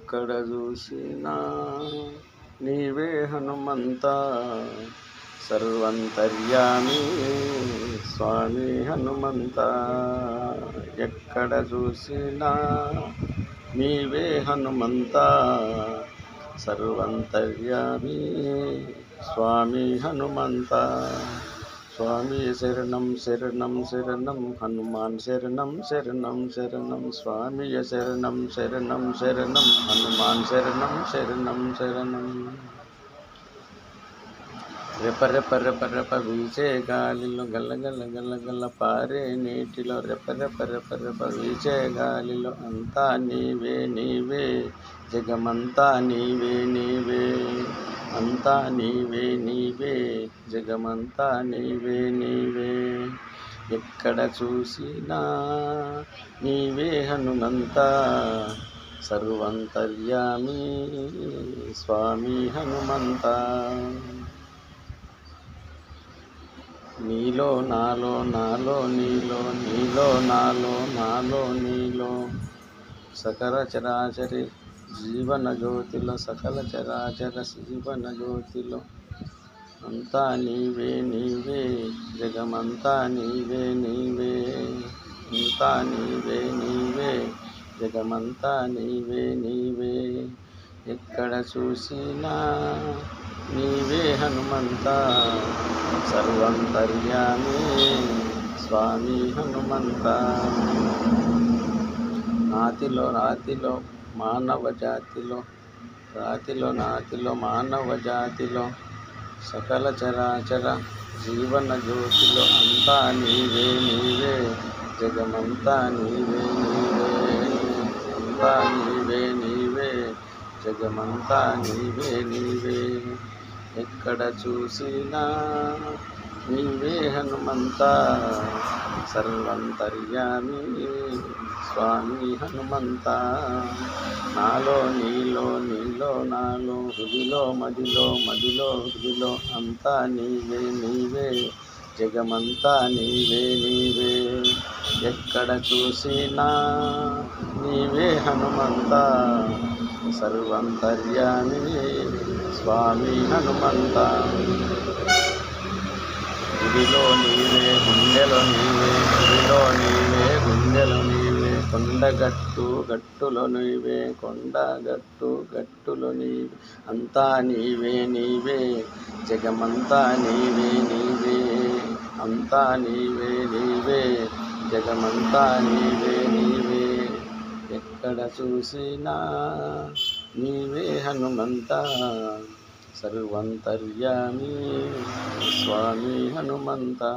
ఎక్కడ చూసినా నీవే హనుమంతా, సర్వంతర్యామి స్వామి హనుమంతా. ఎక్కడ చూసినా నీవే హనుమంతా, సర్వంతర్యామి స్వామి హనుమంతా. స్వామి శరణం శరణం శరణం, హనుమాన్ శరణం శరణం శరణం. స్వామి శరణం శరణం శరణం, హనుమాన్ శరణం శరణం శరణం. రెప రెప రెప రెప వీచే గాలిలో, గల్ల గల్ల గల్ల గల్ల పారే నీటిలో. రెప రెప రెప రెప వీచే గాలిలో, అంతా నీవే నీవే, జగమంతా నీవే నీవే. అంతా నీవే నీవే, జగమంతా నీవే నీవే. ఎక్కడ చూసినా నీవే హనుమంతా, సర్వంతర్యామి స్వామి హనుమంతా. నీలో నాలో నాలో నీలో, నీలో నాలో నాలో నీలో. సకల చరాచరి జీవన జ్యోతిలో, సకల చరాచర జీవన జ్యోతిలో. అంతా నీవే నీవే, జగమంతా నీవే నీవే. అంతా నీవే నీవే, జగమంతా నీవే నీవే. ఎక్కడ చూసినా నీవే హనుమంతా, సర్వంతర్యామి స్వామి హనుమంతా. నాతిలో రాతిలో మానవ జాతిలో, రాతిలో నాతిలో మానవ జాతిలో. సకల చరాచర జీవన జ్యోతిలో. అంతా నీవే నీవే, జగమంతా నీవే నీవే. అంతా నీవే నీవే, జగమంతా నీవే నీవే. ఎక్కడ చూసినా నీవే హనుమంతా, సర్వంతర్యామి స్వామి హనుమంతా. నాలో నీలో నీలో నాలో, హృదిలో మదిలో మదిలో హృదిలో. అంతా నీవే నీవే, జగమంతా నీవే నీవే. ఎక్కడ చూసినా నీవే హనుమంతా, సర్వంతర్యామి స్వామి హనుమంతా. గుడిలో నీవే, గుండెలో నీవే, గుడిలో నీవే, గుండెలో నీవే. కొండగట్టు గట్టులో నీవే, కొండగట్టు గట్టులో నీవే. అంతా నీవే నీవే, జగమంతా నీవే నీవే. అంతా నీవే నీవే, జగమంతా నీవే నీవే. ఎక్కడ చూసినా నీవే హనుమంతా, సర్వంతర్యామి స్వామి హనుమంతా.